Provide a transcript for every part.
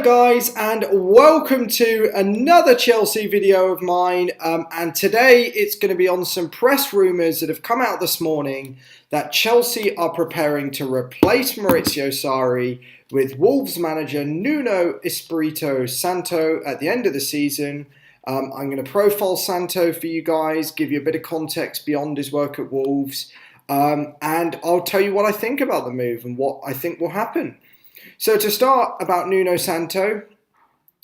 guys, and welcome to another Chelsea video of mine, and today it's going to be on some press rumours that have come out this morning that Chelsea are preparing to replace Maurizio Sarri with Wolves manager Nuno Espirito Santo at the end of the season. I'm going to profile Santo for you guys, give you a bit of context beyond his work at Wolves, and I'll tell you what I think about the move and what I think will happen. So to start, about Nuno Santo,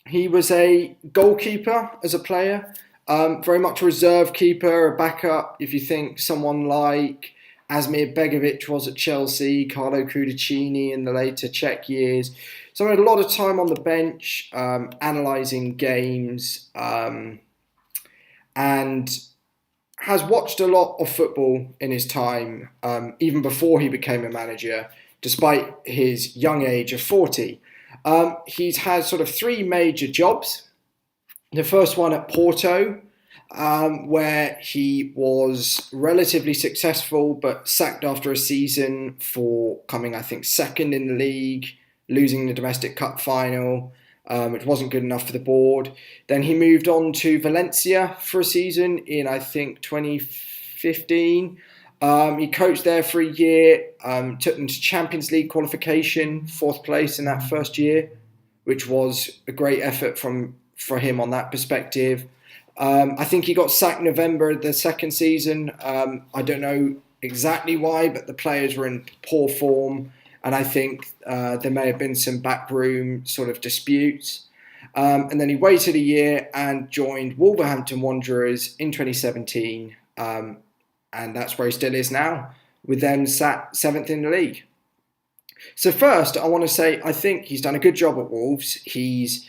he was a goalkeeper as a player, very much a reserve keeper, a backup. If you think someone like Asmir Begovic was at Chelsea, Carlo Cudicini in the later Czech years. So he had a lot of time on the bench, analysing games, and has watched a lot of football in his time, even before he became a manager, despite his young age of 40. He's had sort of three major jobs. The first one at Porto, where he was relatively successful, but sacked after a season for coming, I think, second in the league, losing the domestic cup final, which wasn't good enough for the board. Then he moved on to Valencia for a season in, I think, 2015. He coached there for a year, took them to Champions League qualification, 4th place in that first year, which was a great effort for him on that perspective. I think he got sacked November the second season. I don't know exactly why, but the players were in poor form, and I think there may have been some backroom sort of disputes. And then he waited a year and joined Wolverhampton Wanderers in 2017. And that's where he still is now, with them sat 7th in the league. So first, I want to say I think he's done a good job at Wolves. He's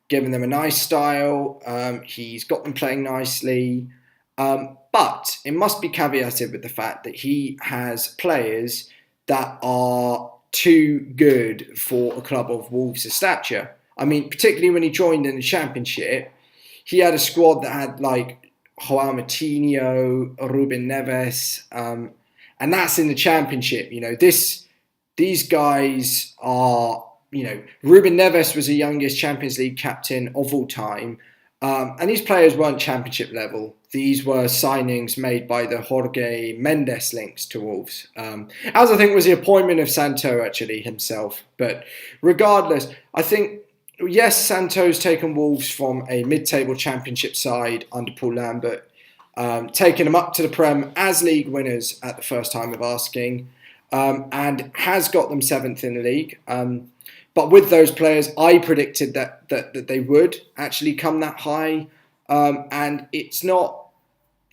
given them a nice style. He's got them playing nicely. But it must be caveated with the fact that he has players that are too good for a club of Wolves' stature. I mean, particularly when he joined in the Championship, he had a squad that had like Joao Moutinho, Ruben Neves, and that's in the Championship. You know, these guys are, you know, Ruben Neves was the youngest Champions League captain of all time, and these players weren't Championship level. These were signings made by the Jorge Mendes links to Wolves, as I think was the appointment of Santo actually himself. But regardless, I think, yes, Santo's taken Wolves from a mid-table Championship side under Paul Lambert, taken them up to the Prem as league winners at the first time of asking, and has got them 7th in the league. But with those players, I predicted that they would actually come that high, and it's not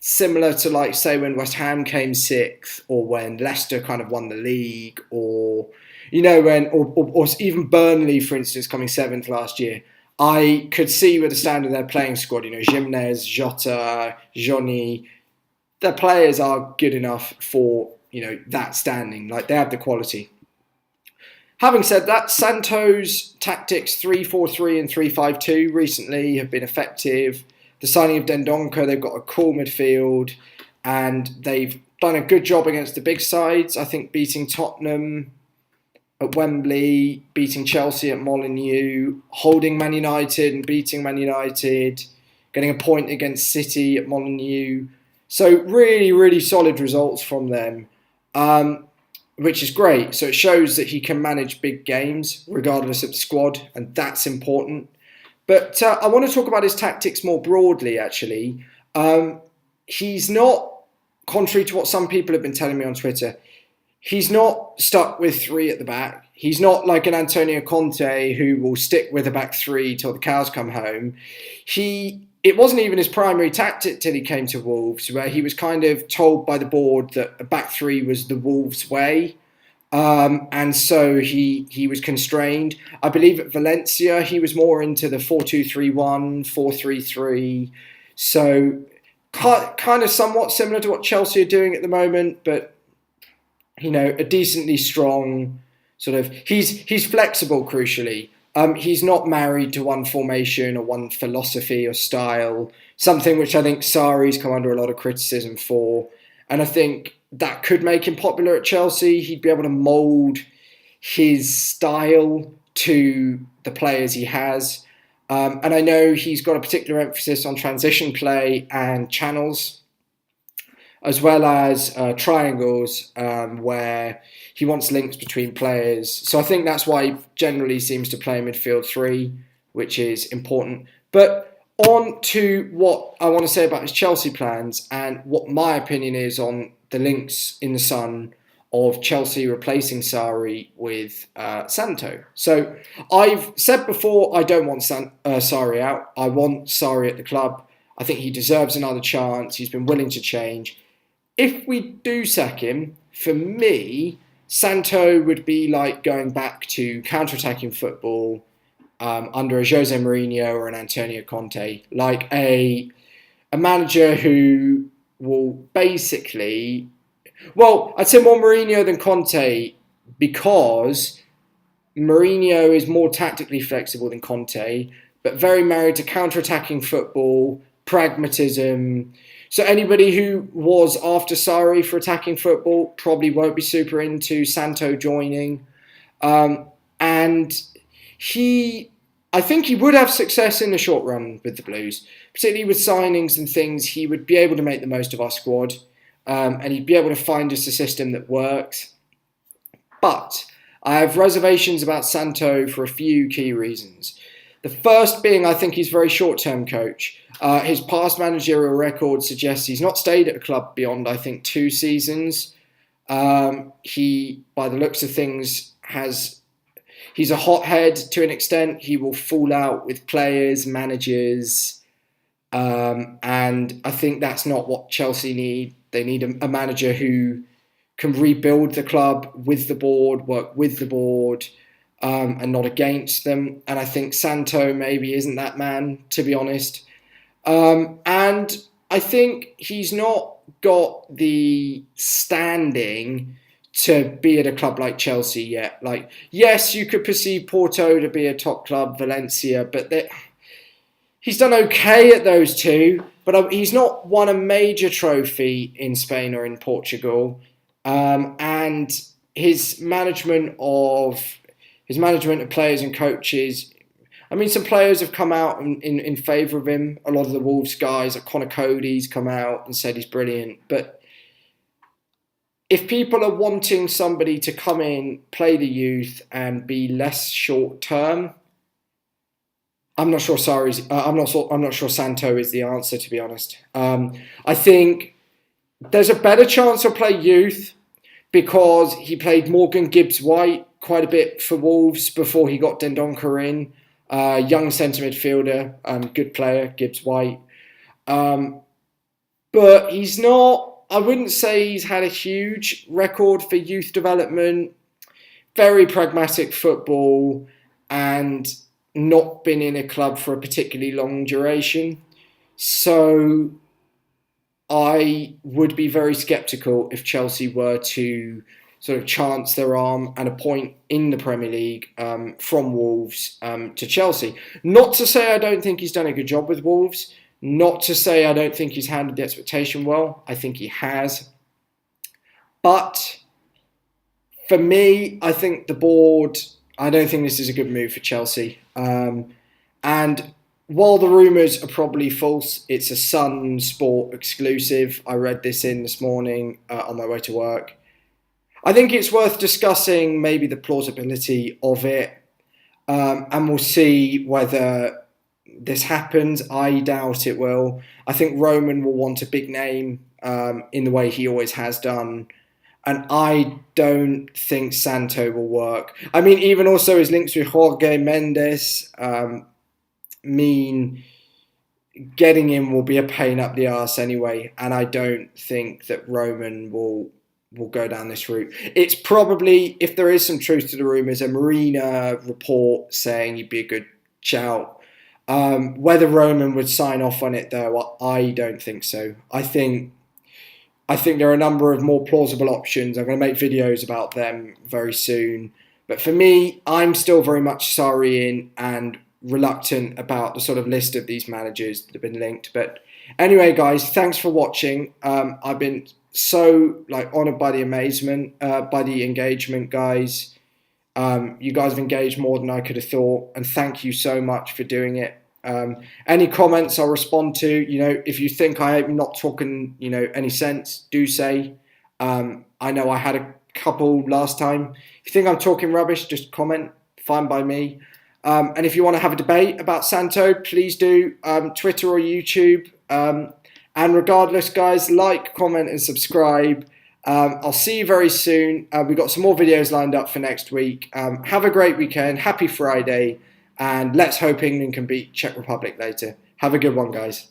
similar to, like, say, when West Ham came 6th, or when Leicester kind of won the league, or you know, or even Burnley, for instance, coming 7th last year. I could see with the standard of their playing squad, you know, Jimenez, Jota, Johnny, their players are good enough for, you know, that standing. Like, they have the quality. Having said that, Santo's tactics 3-4-3 and 3-5-2 recently have been effective. The signing of Dendoncker, they've got a cool midfield, and they've done a good job against the big sides. I think beating Tottenham at Wembley, beating Chelsea at Molineux, holding Man United and beating Man United, getting a point against City at Molineux. So really, really solid results from them, which is great. So it shows that he can manage big games regardless of the squad, and that's important. But I want to talk about his tactics more broadly, actually. He's not, contrary to what some people have been telling me on Twitter, he's not stuck with 3 at the back. He's not like an Antonio Conte who will stick with a back 3 till the cows come home. It wasn't even his primary tactic till he came to Wolves, where he was kind of told by the board that a back 3 was the Wolves way. And so he was constrained. I believe at Valencia he was more into the 4-2-3-1, 4-3-3. So kind of somewhat similar to what Chelsea are doing at the moment, but, you know, a decently strong sort of, he's flexible, crucially. He's not married to one formation or one philosophy or style, something which I think Sarri's come under a lot of criticism for. And I think that could make him popular at Chelsea. He'd be able to mould his style to the players he has. And I know he's got a particular emphasis on transition play and channels, as well as triangles, where he wants links between players. So I think that's why he generally seems to play midfield three, which is important. But on to what I want to say about his Chelsea plans and what my opinion is on the links in the sun of Chelsea replacing Sarri with Santo. So I've said before, I don't want Sarri out. I want Sarri at the club. I think he deserves another chance. He's been willing to change. If we do sack him, for me, Santo would be like going back to counter-attacking football under a Jose Mourinho or an Antonio Conte, like a manager who will basically, well, I'd say more Mourinho than Conte, because Mourinho is more tactically flexible than Conte, but very married to counter-attacking football, pragmatism. So anybody who was after Sarri for attacking football probably won't be super into Santo joining. And I think he would have success in the short run with the Blues, particularly with signings and things. He would be able to make the most of our squad, and he'd be able to find us a system that works. But I have reservations about Santo for a few key reasons. The first being, I think he's a very short-term coach. His past managerial record suggests he's not stayed at a club beyond, I think, 2 seasons. He, by the looks of things, he's a hothead to an extent. He will fall out with players, managers, and I think that's not what Chelsea need. They need a manager who can rebuild the club with the board, work with the board, and not against them. And I think Santo maybe isn't that man, to be honest. And I think he's not got the standing to be at a club like Chelsea yet. Like, yes, you could perceive Porto to be a top club, Valencia, but he's done okay at those two. But he's not won a major trophy in Spain or in Portugal. And his management of players and coaches, I mean, some players have come out in favour of him. A lot of the Wolves guys, like Connor Cody's come out and said he's brilliant. But if people are wanting somebody to come in, play the youth, and be less short term, I'm not sure I'm not sure Santo is the answer, to be honest. I think there's a better chance he'll play youth because he played Morgan Gibbs-White quite a bit for Wolves before he got Dendoncker in. Young centre midfielder, good player, Gibbs-White. But he's not, I wouldn't say he's had a huge record for youth development. Very pragmatic football and not been in a club for a particularly long duration. So I would be very sceptical if Chelsea were to sort of chance their arm and appoint in the Premier League from Wolves to Chelsea. Not to say I don't think he's done a good job with Wolves. Not to say I don't think he's handled the expectation well. I think he has. But for me, I think the board, I don't think this is a good move for Chelsea. And while the rumours are probably false, it's a Sun Sport exclusive. I read this in this morning on my way to work. I think it's worth discussing maybe the plausibility of it, and we'll see whether this happens. I doubt it will. I think Roman will want a big name in the way he always has done, and I don't think Santo will work. I mean, even also his links with Jorge Mendes mean getting him will be a pain up the arse anyway, and I don't think that Roman will go down this route. It's probably, if there is some truth to the rumours, a Marina report saying he'd be a good shout. Whether Roman would sign off on it, though, I don't think so. I think there are a number of more plausible options. I'm going to make videos about them very soon. But for me, I'm still very much Sarri in and reluctant about the sort of list of these managers that have been linked. But anyway, guys, thanks for watching. I've been so honoured by the engagement, guys. You guys have engaged more than I could have thought, and thank you so much for doing it. Any comments I'll respond to. If you think I'm not talking, any sense, do say. I know I had a couple last time. If you think I'm talking rubbish, just comment. Fine by me. And if you want to have a debate about Santo, please do. Twitter or YouTube. And regardless, guys, like, comment, and subscribe. I'll see you very soon. We've got some more videos lined up for next week. Have a great weekend. Happy Friday. And let's hope England can beat Czech Republic later. Have a good one, guys.